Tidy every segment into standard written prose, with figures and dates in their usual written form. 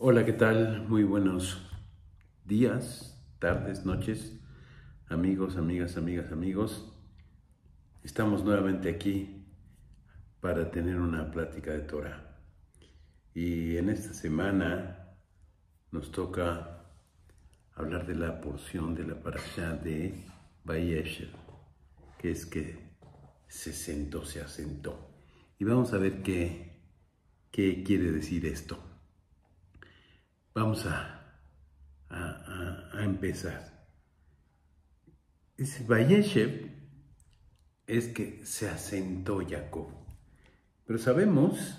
Hola, ¿qué tal? Muy buenos días, tardes, noches, amigos, amigos. Estamos nuevamente aquí para tener una plática de Torah. Y en esta semana nos toca hablar de la porción de la parashá de Vayeshev, que es que se asentó. Y vamos a ver qué quiere decir esto. Vamos a empezar. Ese Vayeshev es que se asentó Jacob. Pero sabemos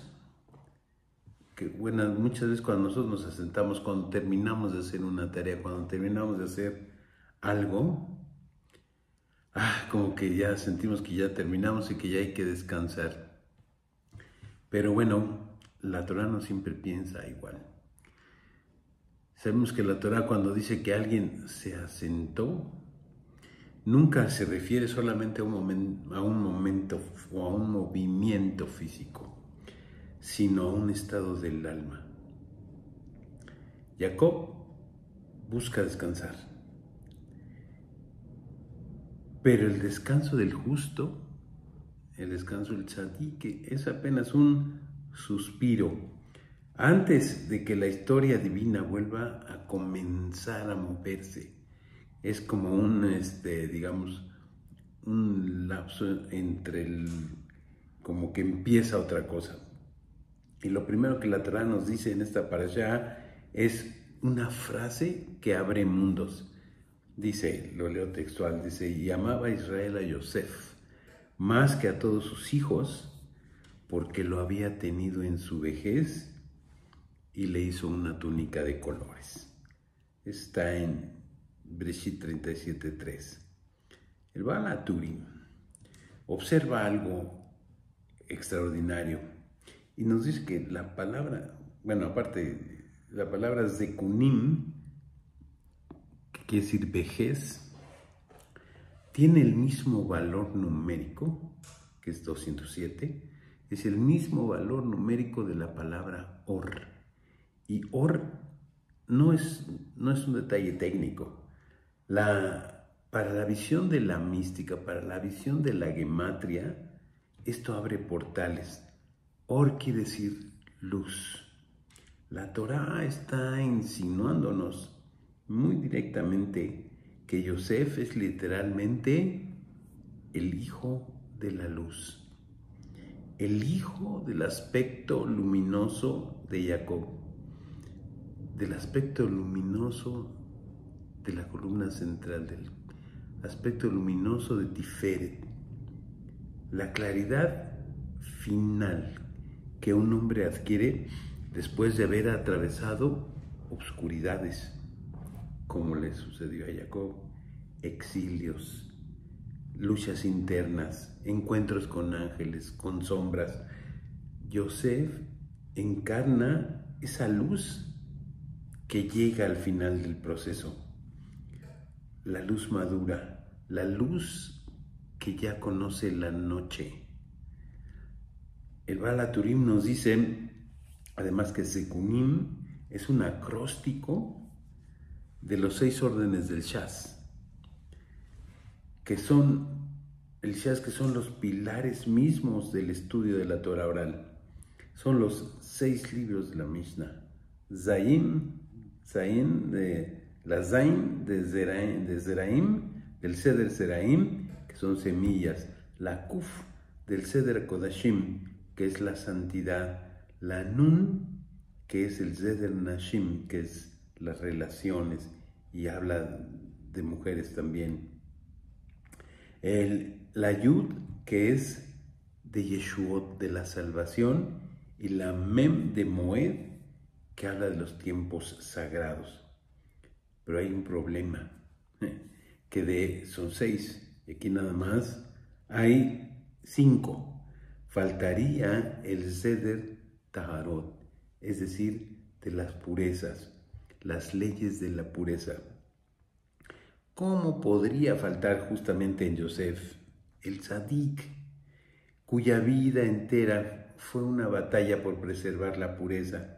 que, bueno, muchas veces cuando nosotros nos asentamos, cuando terminamos de hacer una tarea, cuando terminamos de hacer algo, como que ya sentimos que ya terminamos y que ya hay que descansar. Pero bueno, la Torah no siempre piensa igual. Sabemos que la Torah cuando dice que alguien se asentó, nunca se refiere solamente a un momento o a un movimiento físico, sino a un estado del alma. Jacob busca descansar, pero el descanso del justo, el descanso del tzadik, es apenas un suspiro antes de que la historia divina vuelva a comenzar a moverse. Es como digamos, un lapso entre como que empieza otra cosa. Y lo primero que la Torah nos dice en esta parashá es una frase que abre mundos. Dice, lo leo textual, dice, y amaba a Israel a Yosef más que a todos sus hijos, porque lo había tenido en su vejez y le hizo una túnica de colores. Está en Breshit 37:3. El Baal HaTurim observa algo extraordinario y nos dice que la palabra, bueno, aparte, la palabra Zekunim, que quiere decir vejez, tiene el mismo valor numérico, que es 207, es el mismo valor numérico de la palabra Or. Y Or no es un detalle técnico. Para la visión de la mística, para la visión de la gematria, esto abre portales. Or quiere decir luz. La Torá está insinuándonos muy directamente que Yosef es literalmente el hijo de la luz, el hijo del aspecto luminoso de Jacob, del aspecto luminoso de la columna central, del aspecto luminoso de Tiferet, la claridad final que un hombre adquiere después de haber atravesado obscuridades, como le sucedió a Jacob, exilios, luchas internas, encuentros con ángeles, con sombras. Yosef encarna esa luz que llega al final del proceso, la luz madura, la luz que ya conoce la noche. El Baal HaTurim nos dice, además, que Zekunim es un acróstico de los 6 órdenes del Shas, que son los pilares mismos del estudio de la Torah oral. Son los 6 libros de la Mishnah. Zayin de la Zain de Zeraim, del Seder Zeraim, que son semillas. La Kuf del Seder Kodashim, que es la santidad. La Nun, que es el Seder Nashim, que es las relaciones, y habla de mujeres también. La Yud, que es de Yeshuot, de la salvación, y la Mem de Moed, que habla de los tiempos sagrados. Pero hay un problema, que son 6, y aquí nada más hay 5. Faltaría el Seder Taharot, es decir, de las purezas, las leyes de la pureza. ¿Cómo podría faltar justamente en Yosef, el tzadik, cuya vida entera fue una batalla por preservar la pureza?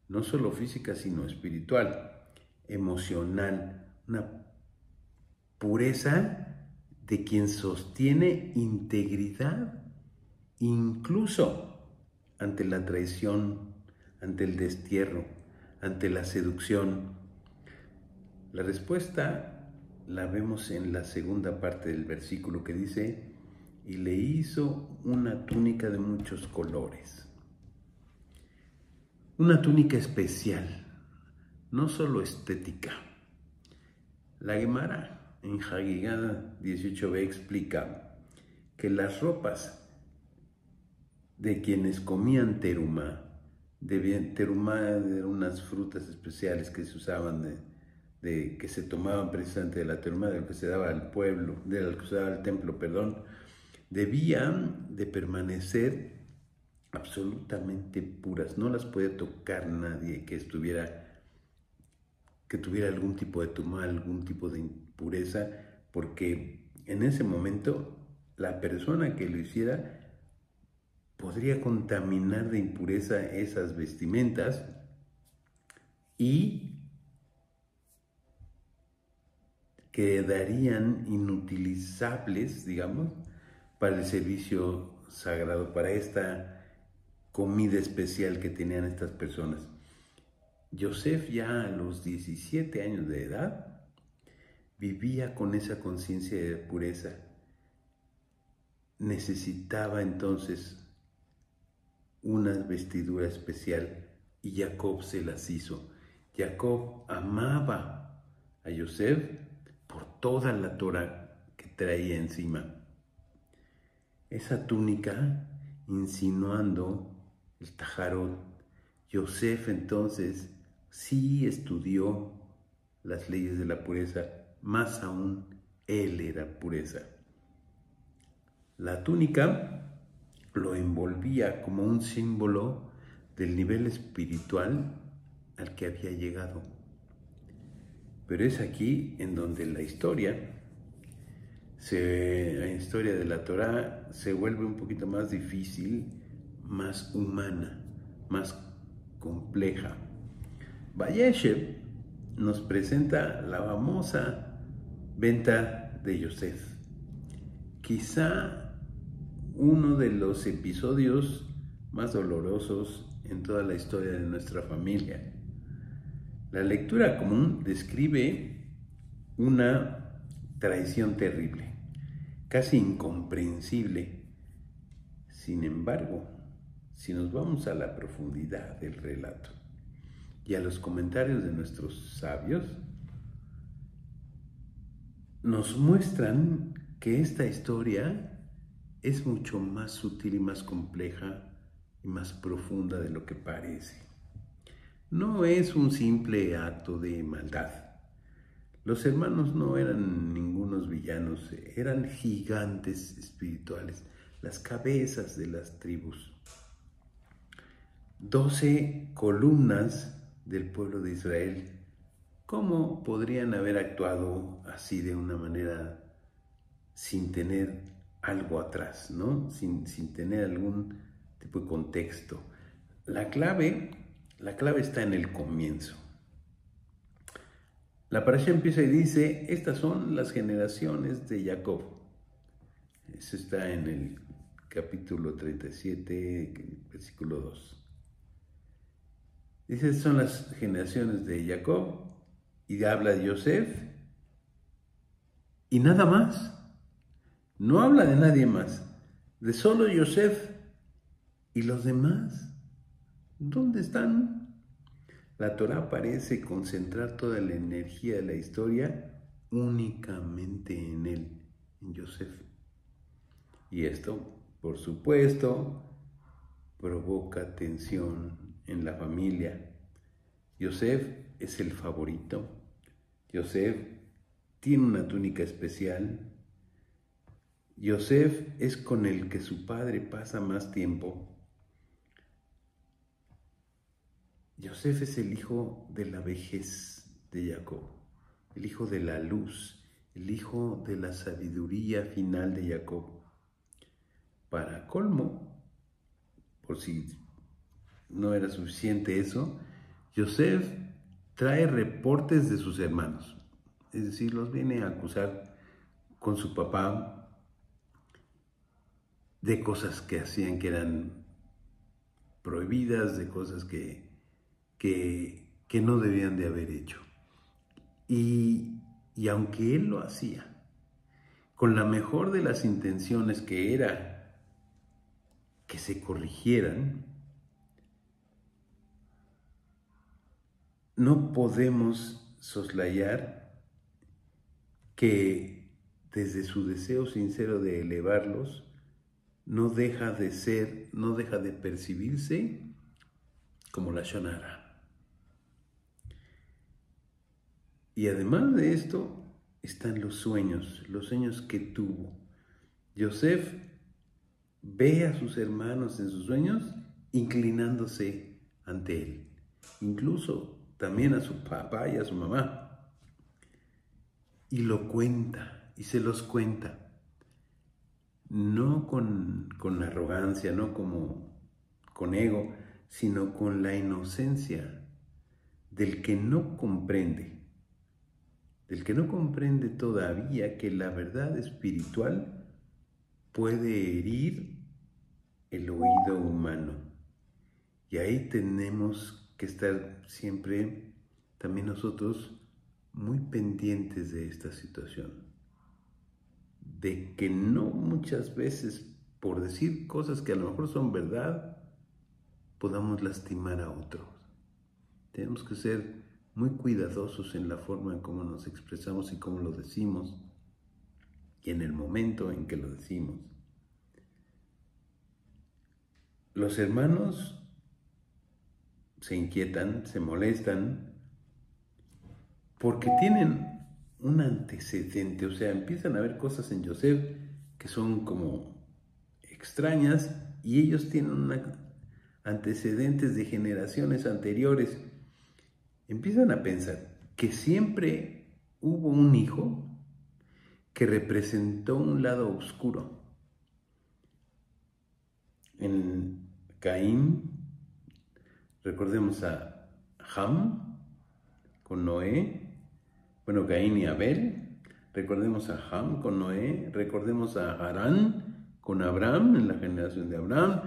no solo física, sino espiritual, emocional, una pureza de quien sostiene integridad incluso ante la traición, ante el destierro, ante la seducción. La respuesta la vemos en la segunda parte del versículo que dice: y le hizo una túnica de muchos colores. Una túnica especial, no solo estética. La Gemara en Hagigá 18b explica que las ropas de quienes comían terumá, terumá eran unas frutas especiales que se usaban, que se tomaban precisamente de la terumá, de lo que se daba al pueblo, de lo que se daba al templo, perdón, debían de permanecer absolutamente puras, no las podía tocar nadie que tuviera algún tipo de tumá, algún tipo de impureza, porque en ese momento la persona que lo hiciera podría contaminar de impureza esas vestimentas y quedarían inutilizables, digamos, para el servicio sagrado, para esta comida especial que tenían estas personas. Yosef, ya a los 17 años de edad, vivía con esa conciencia de pureza. Necesitaba entonces una vestidura especial y Jacob se las hizo. Jacob amaba a Yosef por toda la Torah que traía encima. Esa túnica insinuando el tajarot. Yosef entonces sí estudió las leyes de la pureza, más aún él era pureza. La túnica lo envolvía como un símbolo del nivel espiritual al que había llegado. Pero es aquí en donde la historia de la Torá se vuelve un poquito más difícil, más humana, más compleja. Vayeshev nos presenta la famosa venta de Yosef. Quizá uno de los episodios más dolorosos en toda la historia de nuestra familia. La lectura común describe una traición terrible, casi incomprensible. Sin embargo, si nos vamos a la profundidad del relato y a los comentarios de nuestros sabios, nos muestran que esta historia es mucho más sutil y más compleja y más profunda de lo que parece. No es un simple acto de maldad. Los hermanos no eran ningunos villanos, eran gigantes espirituales, las cabezas de las tribus. 12 columnas del pueblo de Israel. ¿Cómo podrían haber actuado así de una manera sin tener algo atrás, ¿no? Sin tener algún tipo de contexto? La clave está en el comienzo. La parashá empieza y dice: estas son las generaciones de Jacob. Eso está en el capítulo 37, versículo 2. Dice: estas son las generaciones de Jacob, y habla de Yosef, y nada más. No habla de nadie más, de solo Yosef. ¿Y los demás? ¿Dónde están? La Torá parece concentrar toda la energía de la historia únicamente en él, en Yosef. Y esto, por supuesto, provoca tensión en la familia. Yosef es el favorito. Yosef tiene una túnica especial. Yosef es con el que su padre pasa más tiempo. Yosef es el hijo de la vejez de Jacob, el hijo de la luz, el hijo de la sabiduría final de Jacob. Para colmo, por si no era suficiente eso, Yosef trae reportes de sus hermanos, es decir, los viene a acusar con su papá de cosas que hacían que eran prohibidas, de cosas que no debían de haber hecho. Y aunque él lo hacía con la mejor de las intenciones, que era que se corrigieran, no podemos soslayar que desde su deseo sincero de elevarlos, no deja de percibirse como la Shonara. Y además de esto, están los sueños que tuvo. Yosef ve a sus hermanos en sus sueños inclinándose ante él, incluso también a su papá y a su mamá. Y lo cuenta, y se los cuenta, no con arrogancia, no como con ego, sino con la inocencia del que no comprende todavía que la verdad espiritual puede herir el oído humano. Y ahí tenemos que estar siempre, también nosotros, muy pendientes de esta situación. De que no muchas veces, por decir cosas que a lo mejor son verdad, podamos lastimar a otros. Tenemos que ser muy cuidadosos en la forma en cómo nos expresamos y cómo lo decimos, y en el momento en que lo decimos. Los hermanos se inquietan, se molestan, porque tienen un antecedente, o sea, empiezan a ver cosas en Yosef que son como extrañas, y ellos tienen antecedentes de generaciones anteriores. Empiezan a pensar que siempre hubo un hijo que representó un lado oscuro. En Caín, recordemos a Ham con Noé, bueno, Caín y Abel. Recordemos a Ham con Noé, recordemos a Harán con Abraham en la generación de Abraham,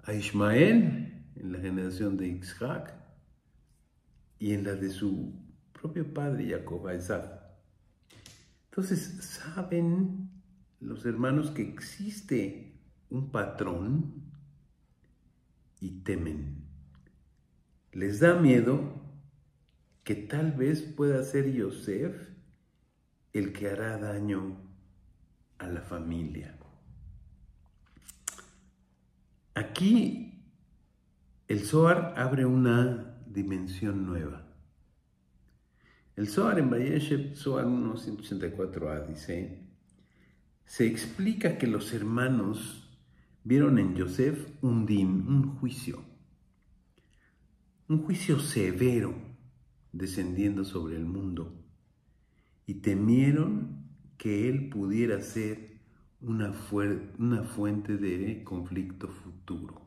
a Ismael en la generación de Isaac, y en la de su propio padre Jacob, a Esaf. Entonces, saben los hermanos que existe un patrón y temen. Les da miedo que tal vez pueda ser Yosef el que hará daño a la familia. Aquí el Zohar abre una dimensión nueva. El Zohar en Vayeshev, Zohar 1.184a, dice, se explica que los hermanos vieron en Yosef un din, un juicio severo descendiendo sobre el mundo, y temieron que él pudiera ser una fuente de conflicto futuro.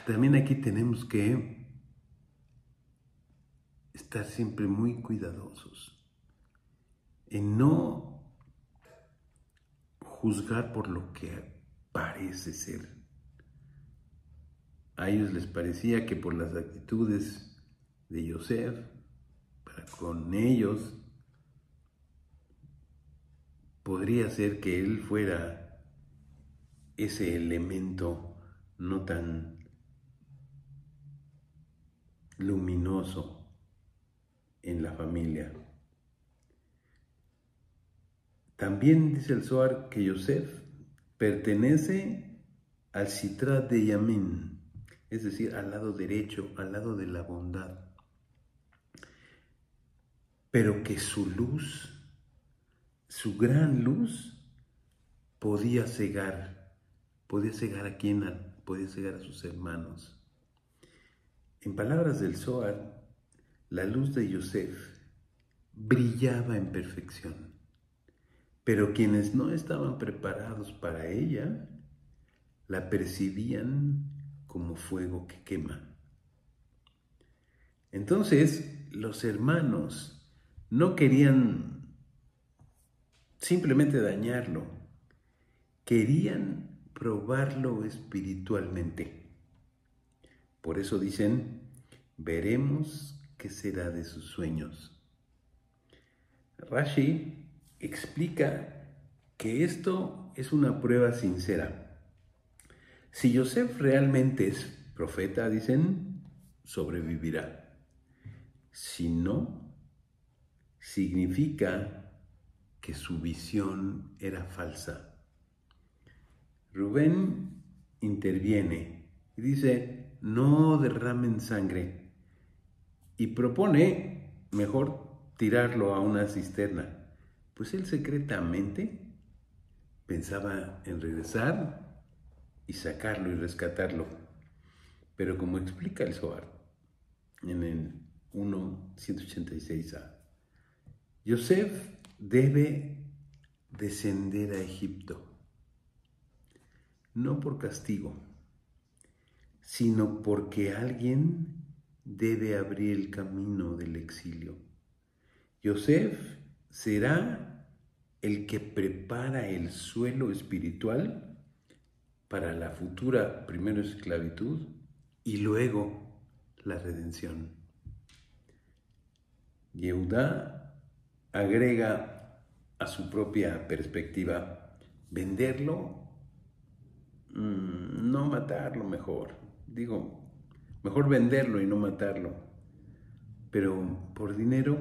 También aquí tenemos que estar siempre muy cuidadosos en no juzgar por lo que parece ser. A ellos les parecía que por las actitudes de Yosef, para con ellos, podría ser que él fuera ese elemento no tan luminoso en la familia. También dice el Zohar que Yosef pertenece al Sitrat de Yamin, es decir, al lado derecho, al lado de la bondad, pero que su luz, su gran luz, podía cegar a quién, podía cegar a sus hermanos. En palabras del Zohar, la luz de Yosef brillaba en perfección, pero quienes no estaban preparados para ella la percibían como fuego que quema. Entonces, los hermanos no querían simplemente dañarlo, querían probarlo espiritualmente. Por eso dicen, veremos qué será de sus sueños. Rashi explica que esto es una prueba sincera. Si Yosef realmente es profeta, dicen, sobrevivirá. Si no, significa que su visión era falsa. Rubén interviene y dice, no derramen sangre, y propone mejor tirarlo a una cisterna, pues él secretamente pensaba en regresar y sacarlo y rescatarlo. Pero como explica el Zohar en el 1.186a, Yosef debe descender a Egipto, no por castigo, sino porque alguien debe abrir el camino del exilio. Yosef será el que prepara el suelo espiritual para la futura, primero esclavitud y luego la redención. Yehudá agrega a su propia perspectiva, venderlo, no matarlo mejor. Digo, mejor venderlo y no matarlo. Pero por dinero,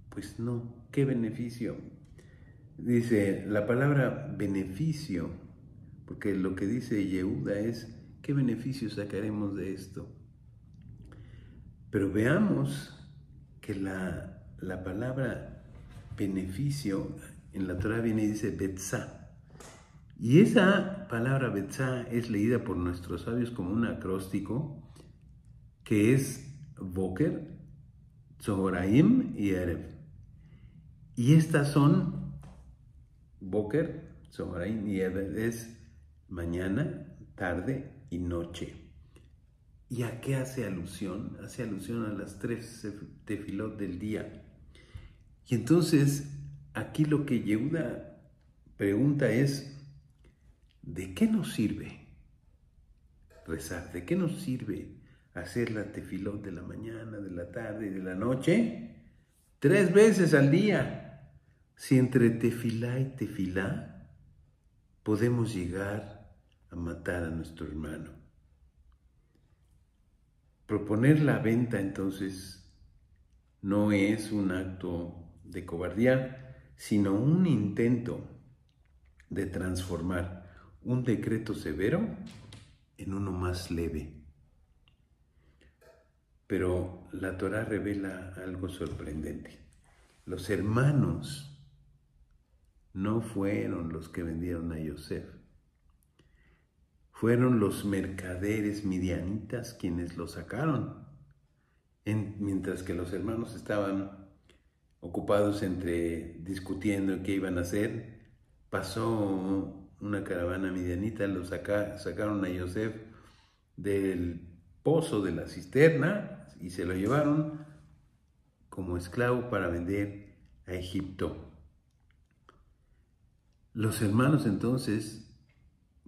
pues no, ¿qué beneficio? Dice la palabra beneficio, porque lo que dice Yehuda es, ¿qué beneficio sacaremos de esto? Pero veamos que la palabra beneficio en la Torah viene y dice betzá. Y esa palabra betzá es leída por nuestros sabios como un acróstico que es Boker, Tzoraim y Erev. Y estas son Boker, Tzoraim y Erev, es mañana, tarde y noche. ¿Y a qué hace alusión? Hace alusión a las 3 tefilot del día. Y entonces, aquí lo que Yehuda pregunta es, ¿de qué nos sirve rezar? ¿De qué nos sirve hacer la tefilot de la mañana, de la tarde y de la noche? 3 veces al día. Si entre tefilá y tefilá podemos llegar a matar a nuestro hermano. Proponer la venta entonces no es un acto de cobardía, sino un intento de transformar un decreto severo en uno más leve. Pero la Torá revela algo sorprendente. Los hermanos no fueron los que vendieron a Yosef. Fueron los mercaderes midianitas quienes lo sacaron. Mientras que los hermanos estaban ocupados entre discutiendo qué iban a hacer, pasó una caravana midianita, sacaron a Yosef del pozo de la cisterna y se lo llevaron como esclavo para vender a Egipto. Los hermanos entonces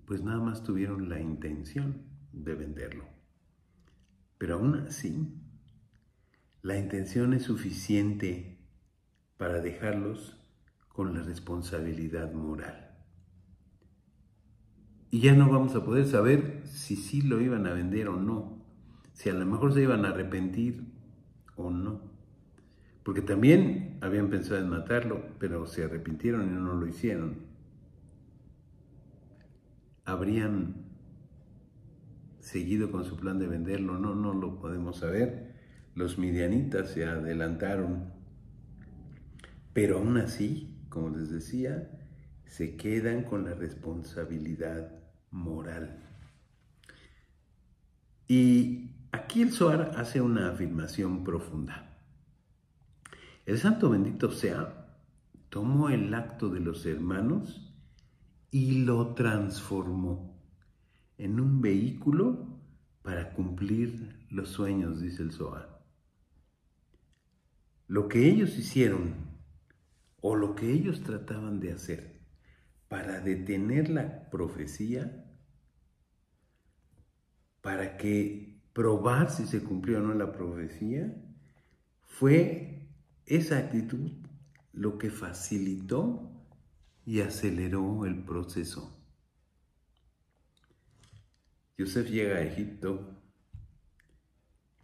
pues nada más tuvieron la intención de venderlo. Pero aún así, la intención es suficiente para dejarlos con la responsabilidad moral. Y ya no vamos a poder saber si sí lo iban a vender o no, si a lo mejor se iban a arrepentir o no. Porque también habían pensado en matarlo, pero se arrepintieron y no lo hicieron. ¿Habrían seguido con su plan de venderlo? No lo podemos saber. Los midianitas se adelantaron. Pero aún así, como les decía, se quedan con la responsabilidad moral. Y aquí el Zohar hace una afirmación profunda. El santo bendito sea, tomó el acto de los hermanos y lo transformó en un vehículo para cumplir los sueños, dice el Zohar. lo que ellos hicieron o lo que ellos trataban de hacer para detener la profecía, para que probar si se cumplió o no la profecía, fue esa actitud lo que facilitó y aceleró el proceso. Yosef llega a Egipto,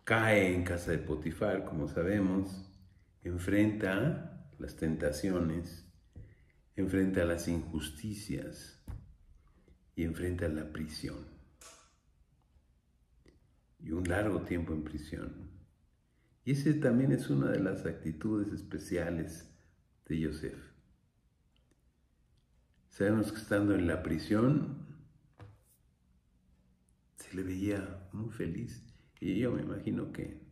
cae en casa de Potifar, como sabemos, enfrenta las tentaciones, enfrenta las injusticias y enfrenta la prisión. Y un largo tiempo en prisión. Y ese también es una de las actitudes especiales de Yosef. Sabemos que estando en la prisión se le veía muy feliz. Y yo me imagino que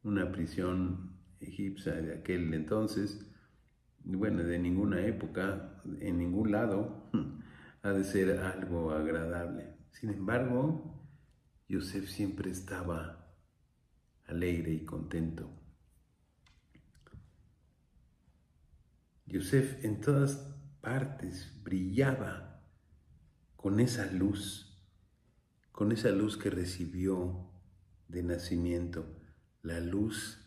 una prisión egipcia de aquel entonces, bueno, de ninguna época, en ningún lado, ha de ser algo agradable. Sin embargo, Yosef siempre estaba alegre y contento. Yosef en todas partes brillaba con esa luz que recibió de nacimiento, la luz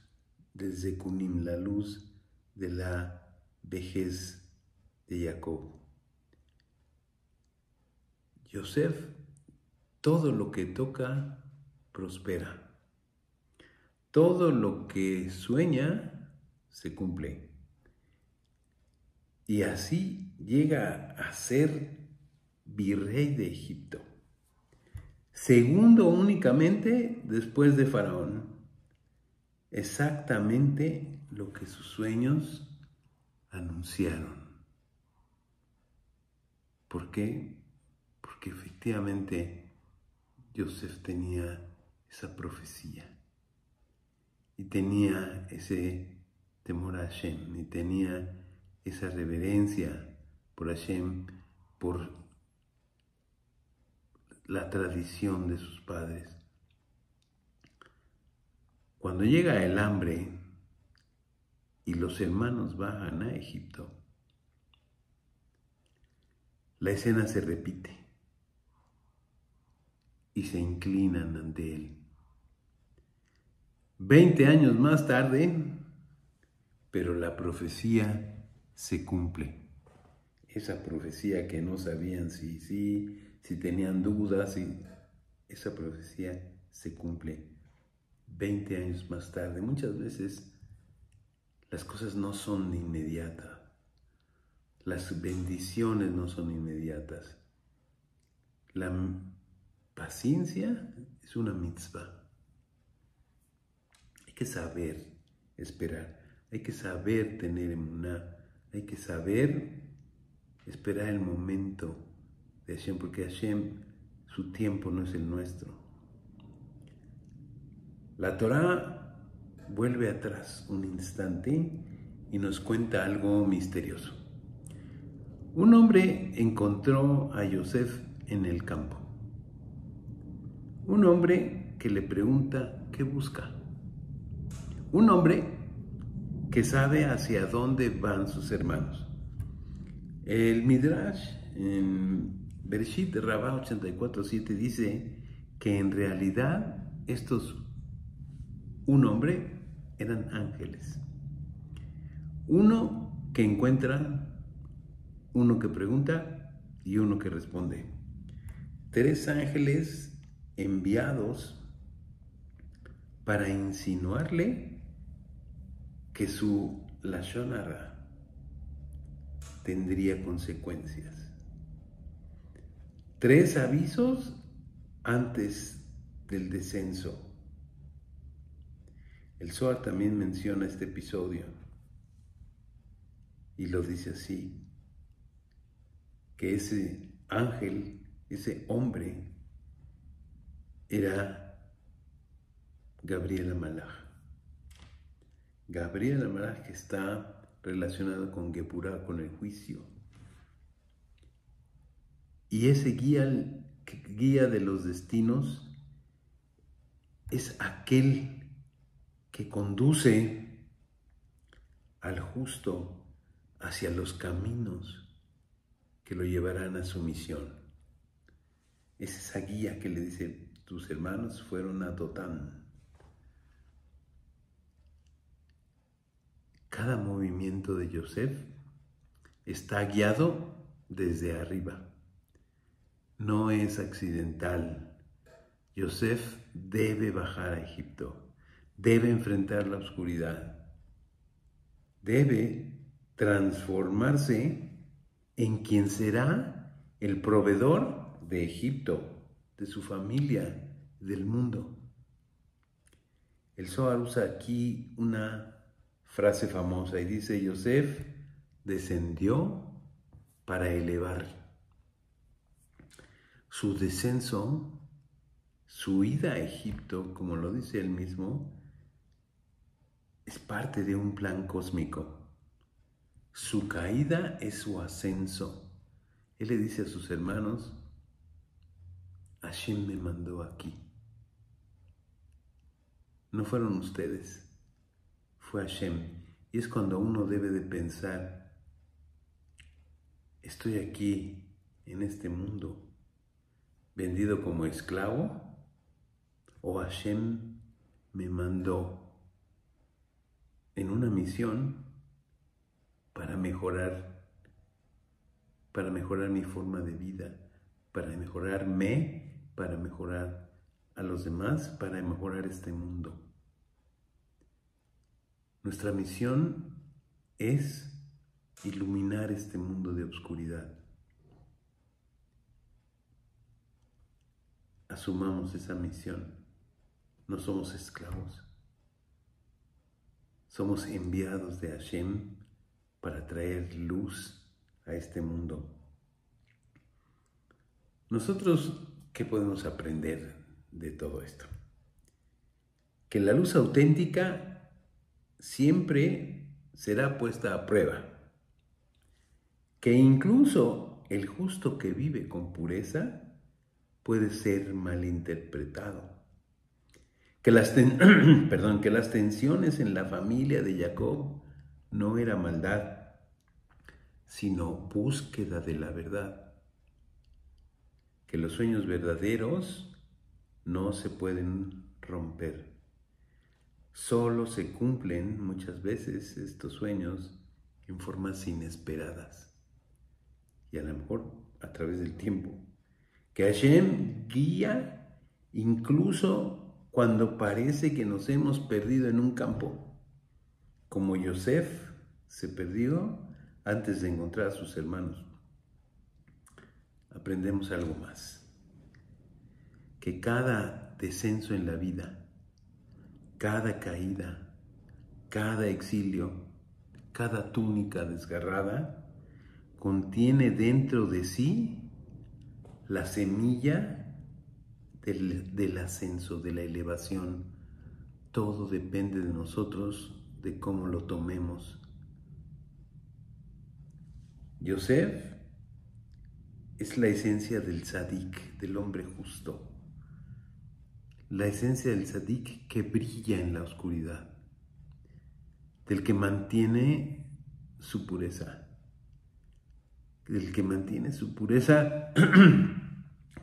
del Zekunim, la luz de la vejez de Jacob. Yosef, todo lo que toca prospera. Todo lo que sueña se cumple. Y así llega a ser virrey de Egipto. Segundo únicamente después de Faraón. Exactamente lo que sus sueños anunciaron. ¿Por qué? Porque efectivamente Yosef tenía esa profecía. Y tenía ese temor a Hashem, y tenía esa reverencia por Hashem, por la tradición de sus padres. Cuando llega el hambre y los hermanos bajan a Egipto, la escena se repite y se inclinan ante él. 20 años más tarde, pero la profecía se cumple. Esa profecía que no sabían si tenían dudas, esa profecía se cumple 20 años más tarde. Muchas veces las cosas no son inmediatas, las bendiciones no son inmediatas. La paciencia es una mitzvah. Hay que saber esperar, hay que saber tener emuná, hay que saber esperar el momento de Hashem, porque Hashem, su tiempo no es el nuestro. La Torá vuelve atrás un instante y nos cuenta algo misterioso. Un hombre encontró a Yosef en el campo. Un hombre que le pregunta qué busca. Un hombre que sabe hacia dónde van sus hermanos. El Midrash en Bereshit Rabá 84:7 dice que en realidad un hombre, eran ángeles. Uno que encuentra, uno que pregunta y uno que responde. 3 ángeles enviados para insinuarle que su lashon hara tendría consecuencias. 3 avisos antes del descenso. El Zohar también menciona este episodio y lo dice así, que ese ángel, ese hombre, era Gabriel HaMalach. Gabriel HaMalach, que está relacionado con Gepurá, con el juicio. Y ese guía de los destinos es aquel que conduce al justo hacia los caminos que lo llevarán a su misión. Es esa guía que le dice: tus hermanos fueron a Dotán. Cada movimiento de Yosef está guiado desde arriba. No es accidental. Yosef debe bajar a Egipto, debe enfrentar la oscuridad, debe transformarse en quien será el proveedor de Egipto, de su familia, del mundo. El Zohar usa aquí una frase famosa y dice: Yosef descendió para elevar. Su descenso, su ida a Egipto, como lo dice él mismo, es parte de un plan cósmico. Su caída es su ascenso. Él le dice a sus hermanos: Hashem me mandó aquí. No fueron ustedes, fue Hashem. Y es cuando uno debe de pensar: estoy aquí en este mundo vendido como esclavo, o Hashem me mandó en una misión para mejorar mi forma de vida, para mejorarme, para mejorar a los demás, para mejorar este mundo. Nuestra misión es iluminar este mundo de oscuridad. Asumamos esa misión. No somos esclavos. Somos enviados de Hashem para traer luz a este mundo. Nosotros, ¿qué podemos aprender de todo esto? Que la luz auténtica siempre será puesta a prueba. Que incluso el justo que vive con pureza puede ser malinterpretado. Que las tensiones en la familia de Jacob no era maldad, sino búsqueda de la verdad. Que los sueños verdaderos no se pueden romper. Solo se cumplen muchas veces estos sueños en formas inesperadas y a lo mejor a través del tiempo. Que Hashem guía incluso cuando parece que nos hemos perdido en un campo, como Yosef se perdió antes de encontrar a sus hermanos. Aprendemos algo más: que cada descenso en la vida, cada caída, cada exilio, cada túnica desgarrada, contiene dentro de sí la semilla del ascenso, de la elevación. Todo depende de nosotros, de cómo lo tomemos. Yosef es la esencia del tzadik, del hombre justo. La esencia del tzadik que brilla en la oscuridad, del que mantiene su pureza, del que mantiene su pureza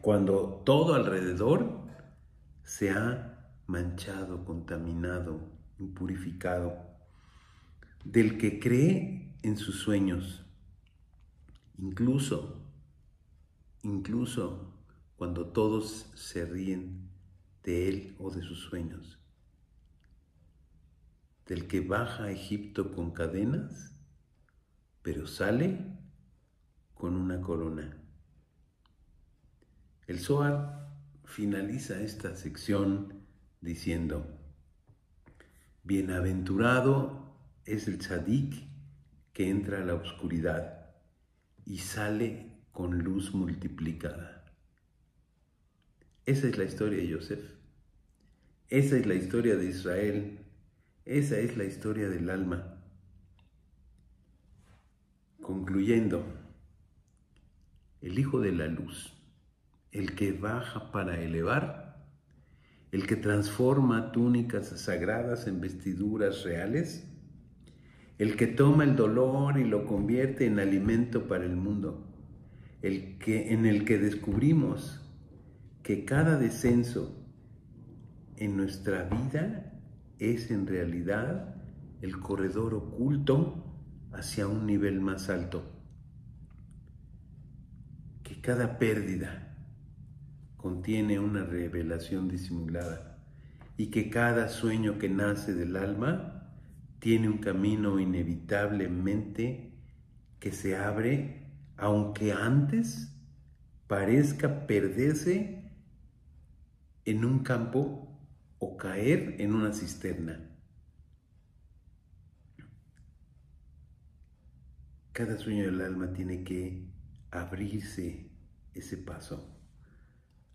cuando todo alrededor se ha manchado, contaminado, impurificado, del que cree en sus sueños, incluso cuando todos se ríen de él o de sus sueños, del que baja a Egipto con cadenas, pero sale con una corona. El Zohar finaliza esta sección diciendo: bienaventurado es el tzadik que entra a la oscuridad y sale con luz multiplicada. Esa es la historia de Yosef. Esa es la historia de Israel. Esa es la historia del alma. Concluyendo, el Hijo de la Luz, el que baja para elevar, el que transforma túnicas sagradas en vestiduras reales, el que toma el dolor y lo convierte en alimento para el mundo, en el que descubrimos que cada descenso en nuestra vida es en realidad el corredor oculto hacia un nivel más alto, que cada pérdida contiene una revelación disimulada y que cada sueño que nace del alma tiene un camino inevitablemente que se abre, aunque antes parezca perderse en un campo o caer en una cisterna. Cada sueño del alma tiene que abrirse ese paso.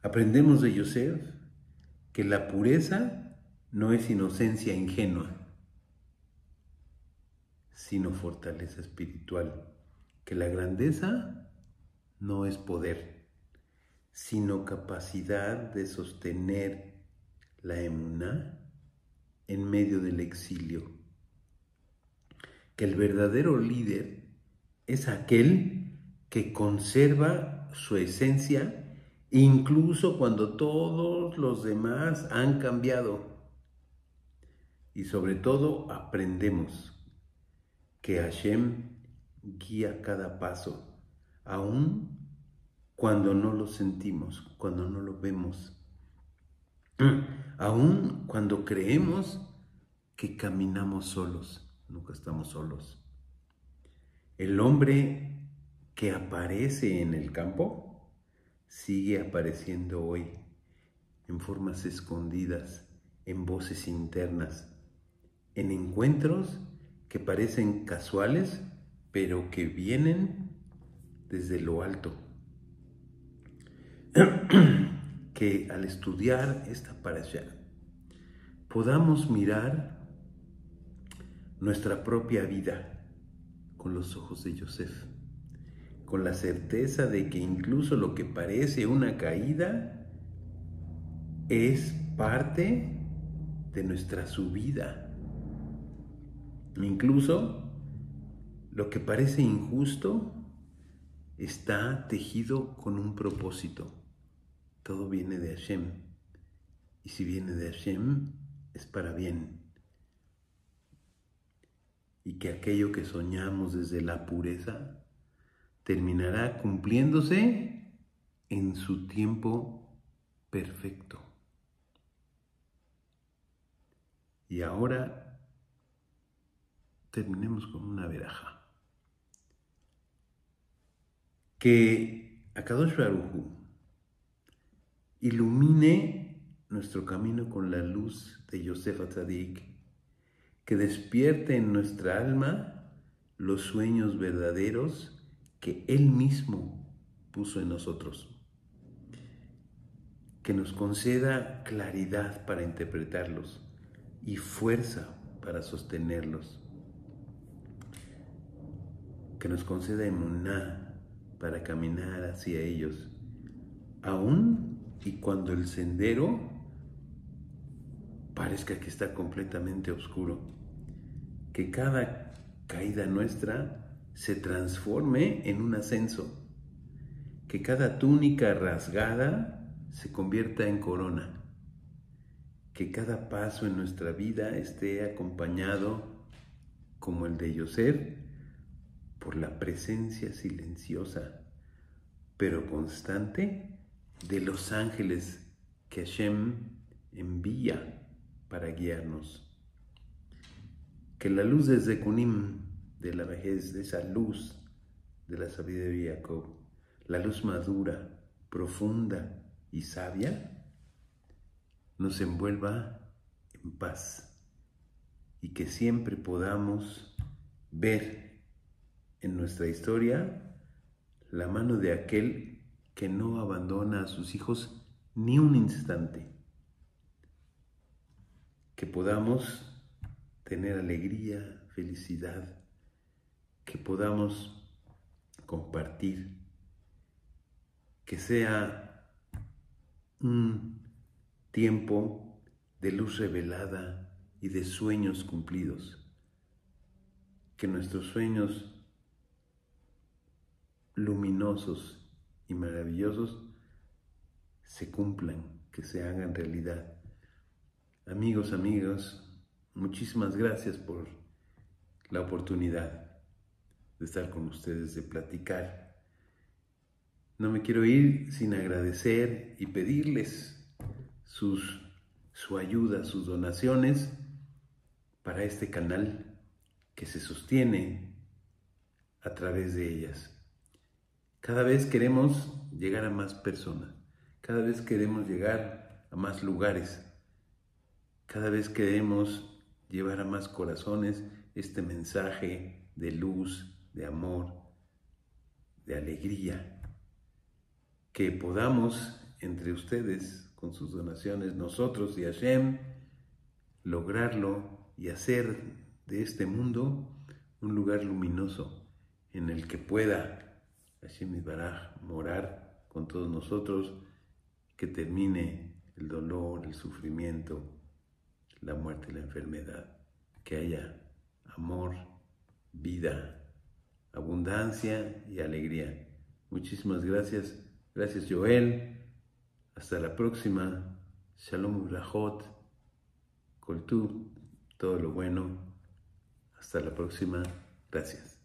Aprendemos de Yosef que la pureza no es inocencia ingenua, sino fortaleza espiritual, que la grandeza no es poder, sino capacidad de sostener la emuná en medio del exilio, que el verdadero líder es aquel que conserva su esencia incluso cuando todos los demás han cambiado. Y sobre todo aprendemos que Hashem guía cada paso, aun cuando no lo sentimos, cuando no lo vemos, aun cuando creemos que caminamos solos. Nunca estamos solos. El hombre que aparece en el campo sigue apareciendo hoy en formas escondidas, en voces internas, en encuentros que parecen casuales, pero que vienen desde lo alto. Que al estudiar esta parashá podamos mirar nuestra propia vida con los ojos de Yosef, con la certeza de que incluso lo que parece una caída es parte de nuestra subida. Incluso lo que parece injusto está tejido con un propósito. Todo viene de Hashem. Y si viene de Hashem, es para bien. Y que aquello que soñamos desde la pureza terminará cumpliéndose en su tiempo perfecto. Y ahora terminemos con una veraja. Que Akadosh Baruj Hu ilumine nuestro camino con la luz de Yosef Atzadik, que despierte en nuestra alma los sueños verdaderos que Él mismo puso en nosotros, que nos conceda claridad para interpretarlos y fuerza para sostenerlos, que nos conceda emuná para caminar hacia ellos, aún y cuando el sendero parezca que está completamente oscuro, que cada caída nuestra se transforme en un ascenso, que cada túnica rasgada se convierta en corona, que cada paso en nuestra vida esté acompañado, como el de Yosef, por la presencia silenciosa, pero constante, de los ángeles que Hashem envía para guiarnos. Que la luz de Zekunim, de la vejez, de esa luz de la sabiduría de Jacob, la luz madura, profunda y sabia, nos envuelva en paz y que siempre podamos ver en nuestra historia la mano de aquel que no abandona a sus hijos ni un instante. Que podamos tener alegría, felicidad, que podamos compartir, que sea un tiempo de luz revelada y de sueños cumplidos, que nuestros sueños luminosos y maravillosos se cumplan, que se hagan realidad. Amigos, muchísimas gracias por la oportunidad de estar con ustedes, de platicar. No me quiero ir sin agradecer y pedirles su ayuda, sus donaciones para este canal que se sostiene a través de ellas. Cada vez queremos llegar a más personas, cada vez queremos llegar a más lugares, cada vez queremos llevar a más corazones este mensaje de luz, de amor, de alegría. Que podamos entre ustedes, con sus donaciones, nosotros y Hashem, lograrlo y hacer de este mundo un lugar luminoso en el que pueda Hashem Yisbaraj morar con todos nosotros, que termine el dolor, el sufrimiento, la muerte y la enfermedad, que haya amor, vida, abundancia y alegría. Muchísimas gracias. Gracias, Joel. Hasta la próxima. Shalom Brajot. Kol Tuv, todo lo bueno. Hasta la próxima. Gracias.